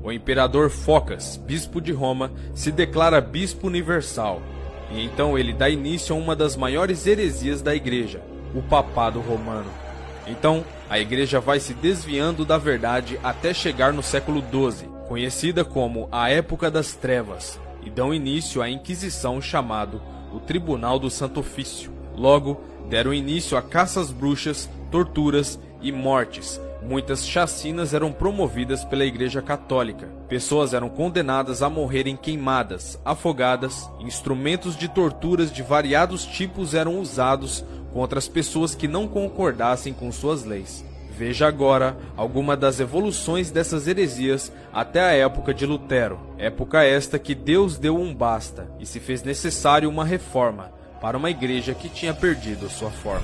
o imperador Focas, bispo de Roma, se declara bispo universal, e então ele dá início a uma das maiores heresias da igreja, o papado romano. Então, a igreja vai se desviando da verdade até chegar no século XII, conhecida como a Época das Trevas, e dão início à Inquisição, chamado o Tribunal do Santo Ofício. Logo, deram início a caças bruxas, torturas e mortes. Muitas chacinas eram promovidas pela Igreja Católica. Pessoas eram condenadas a morrerem queimadas, afogadas. Instrumentos de torturas de variados tipos eram usados contra as pessoas que não concordassem com suas leis. Veja agora alguma das evoluções dessas heresias até a época de Lutero. Época esta que Deus deu um basta e se fez necessário uma reforma para uma igreja que tinha perdido sua forma.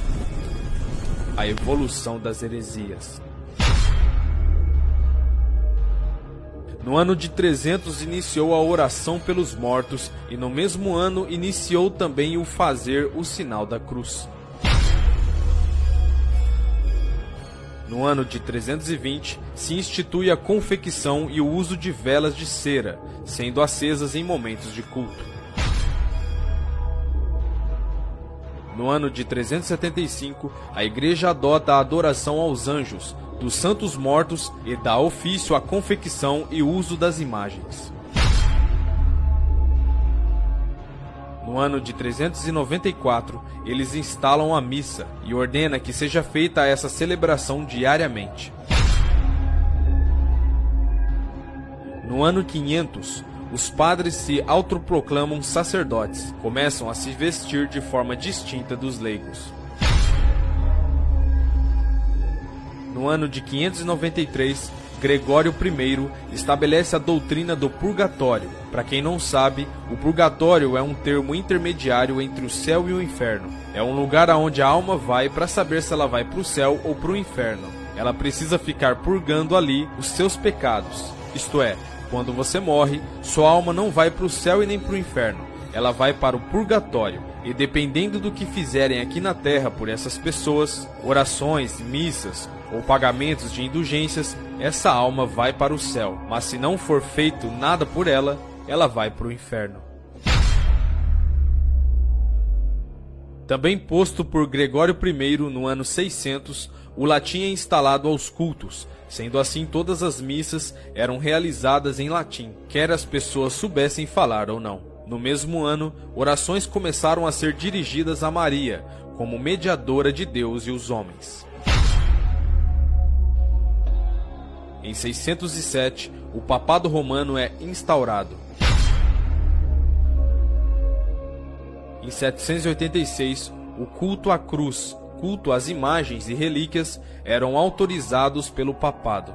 A evolução das heresias. No ano de 300 iniciou a oração pelos mortos e no mesmo ano iniciou também o fazer o sinal da cruz. No ano de 320 se institui a confecção e o uso de velas de cera, sendo acesas em momentos de culto. No ano de 375, a igreja adota a adoração aos anjos, dos santos mortos e dá ofício à confecção e uso das imagens. No ano de 394, eles instalam a missa e ordena que seja feita essa celebração diariamente. No ano 500, os padres se autoproclamam sacerdotes, começam a se vestir de forma distinta dos leigos. No ano de 593, Gregório I estabelece a doutrina do purgatório. Para quem não sabe, o purgatório é um termo intermediário entre o céu e o inferno. É um lugar aonde a alma vai para saber se ela vai para o céu ou para o inferno. Ela precisa ficar purgando ali os seus pecados. Isto é, quando você morre, sua alma não vai para o céu e nem para o inferno. Ela vai para o purgatório. E dependendo do que fizerem aqui na terra por essas pessoas, orações, missas ou pagamentos de indulgências, essa alma vai para o céu. Mas se não for feito nada por ela, ela vai para o inferno. Também posto por Gregório I no ano 600, o latim é instalado aos cultos. Sendo assim, todas as missas eram realizadas em latim, quer as pessoas soubessem falar ou não. No mesmo ano, orações começaram a ser dirigidas a Maria, como mediadora de Deus e os homens. Em 607, o papado romano é instaurado. Em 786, o culto à cruz, culto às imagens e relíquias eram autorizados pelo papado.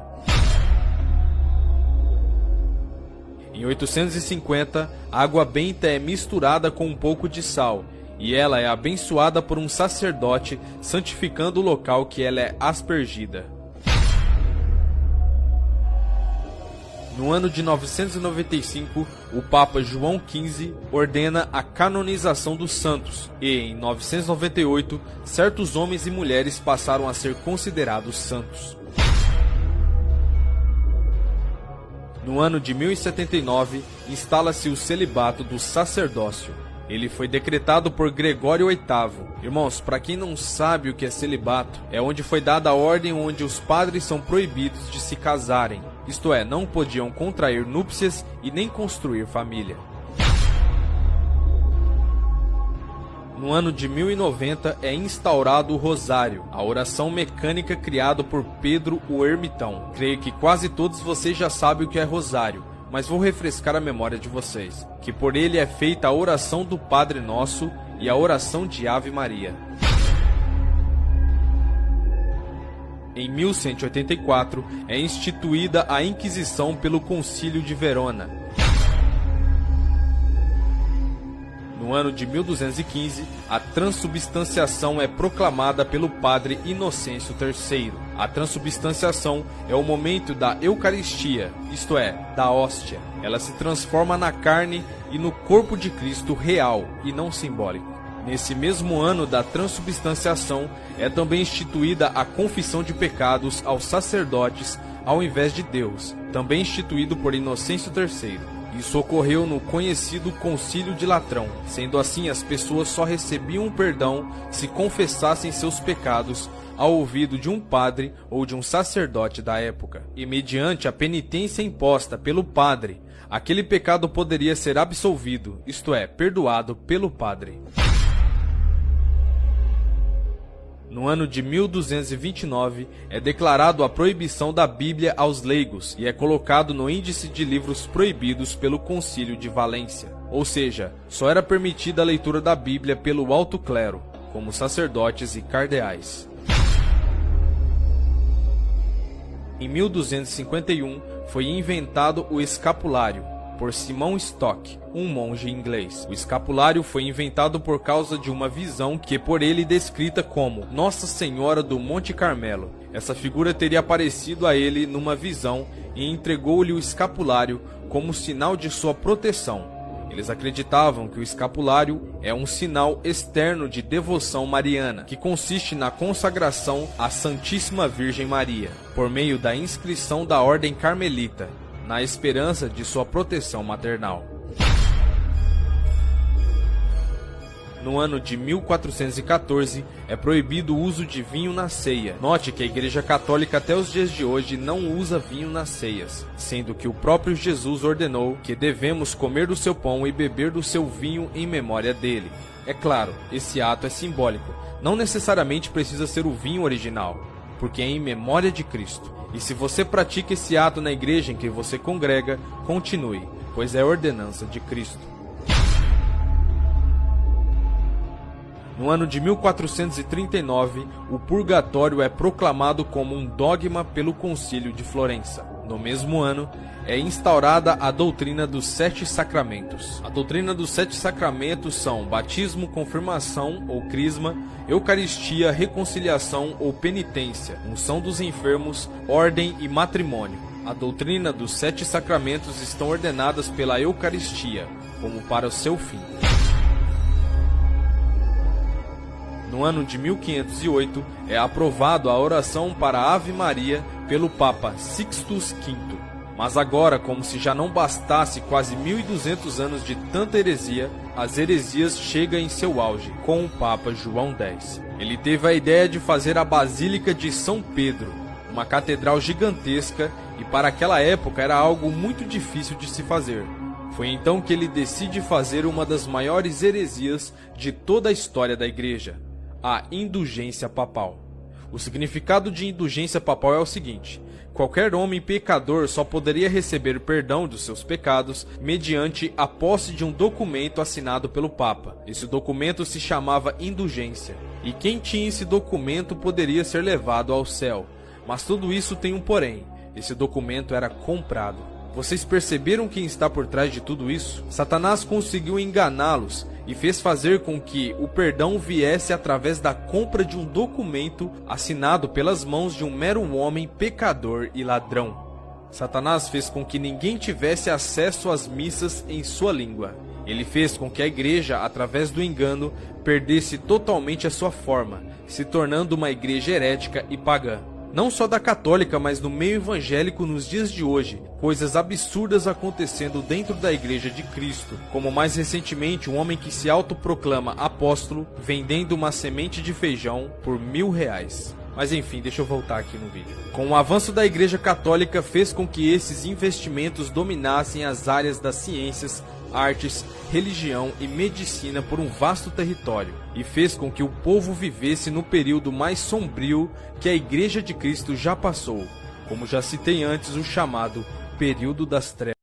Em 850, a água benta é misturada com um pouco de sal, e ela é abençoada por um sacerdote, santificando o local que ela é aspergida. No ano de 995, o Papa João XV ordena a canonização dos santos, e em 998, certos homens e mulheres passaram a ser considerados santos. No ano de 1079, instala-se o celibato do sacerdócio. Ele foi decretado por Gregório VIII. Irmãos, para quem não sabe o que é celibato, é onde foi dada a ordem onde os padres são proibidos de se casarem. Isto é, não podiam contrair núpcias e nem construir família. No ano de 1090 é instaurado o Rosário, a oração mecânica criada por Pedro o Ermitão. Creio que quase todos vocês já sabem o que é Rosário, mas vou refrescar a memória de vocês, que por ele é feita a oração do Padre Nosso e a oração de Ave Maria. Em 1184 é instituída a Inquisição pelo Concílio de Verona. No ano de 1215, a transubstanciação é proclamada pelo padre Inocêncio III. A transubstanciação é o momento da Eucaristia, isto é, da hóstia. Ela se transforma na carne e no corpo de Cristo real e não simbólico. Nesse mesmo ano da transubstanciação, é também instituída a confissão de pecados aos sacerdotes ao invés de Deus, também instituído por Inocêncio III. Isso ocorreu no conhecido Concílio de Latrão. Sendo assim, as pessoas só recebiam perdão se confessassem seus pecados ao ouvido de um padre ou de um sacerdote da época. E mediante a penitência imposta pelo padre, aquele pecado poderia ser absolvido, isto é, perdoado pelo padre. No ano de 1229, é declarado a proibição da Bíblia aos leigos e é colocado no índice de livros proibidos pelo Concílio de Valência. Ou seja, só era permitida a leitura da Bíblia pelo alto clero, como sacerdotes e cardeais. Em 1251, foi inventado o escapulário, por Simão Stock, um monge inglês. O escapulário foi inventado por causa de uma visão que por ele descrita como Nossa Senhora do Monte Carmelo. Essa figura teria aparecido a ele numa visão e entregou-lhe o escapulário como sinal de sua proteção. Eles acreditavam que o escapulário é um sinal externo de devoção mariana, que consiste na consagração à Santíssima Virgem Maria, por meio da inscrição da Ordem Carmelita, na esperança de sua proteção maternal. No ano de 1414, é proibido o uso de vinho na ceia. Note que a Igreja Católica até os dias de hoje não usa vinho nas ceias, sendo que o próprio Jesus ordenou que devemos comer do seu pão e beber do seu vinho em memória dele. É claro, esse ato é simbólico, não necessariamente precisa ser o vinho original, porque é em memória de Cristo. E se você pratica esse ato na igreja em que você congrega, continue, pois é ordenança de Cristo. No ano de 1439, o purgatório é proclamado como um dogma pelo Concílio de Florença. No mesmo ano, é instaurada a doutrina dos 7 sacramentos. A doutrina dos 7 sacramentos são batismo, confirmação ou crisma, eucaristia, reconciliação ou penitência, unção dos enfermos, ordem e matrimônio. A doutrina dos 7 sacramentos estão ordenadas pela Eucaristia, como para o seu fim. No ano de 1508, é aprovado a oração para a Ave Maria pelo Papa Sixtus V. Mas agora, como se já não bastasse quase 1200 anos de tanta heresia, as heresias chegam em seu auge, com o Papa João X. Ele teve a ideia de fazer a Basílica de São Pedro, uma catedral gigantesca, e para aquela época era algo muito difícil de se fazer. Foi então que ele decide fazer uma das maiores heresias de toda a história da Igreja: a indulgência papal. O significado de indulgência papal é o seguinte: qualquer homem pecador só poderia receber perdão dos seus pecados mediante a posse de um documento assinado pelo Papa. Esse documento se chamava indulgência, e quem tinha esse documento poderia ser levado ao céu. Mas tudo isso tem um porém: esse documento era comprado. Vocês perceberam quem está por trás de tudo isso? Satanás conseguiu enganá-los e fez fazer com que o perdão viesse através da compra de um documento assinado pelas mãos de um mero homem pecador e ladrão. Satanás fez com que ninguém tivesse acesso às missas em sua língua. Ele fez com que a igreja, através do engano, perdesse totalmente a sua forma, se tornando uma igreja herética e pagã. Não só da católica, mas no meio evangélico nos dias de hoje, coisas absurdas acontecendo dentro da Igreja de Cristo, como mais recentemente um homem que se autoproclama apóstolo, vendendo uma semente de feijão por R$1.000. Mas enfim, deixa eu voltar aqui no vídeo. Com o avanço da Igreja Católica, fez com que esses investimentos dominassem as áreas das ciências, artes, religião e medicina por um vasto território, e fez com que o povo vivesse no período mais sombrio que a Igreja de Cristo já passou, como já citei antes, o chamado período das trevas.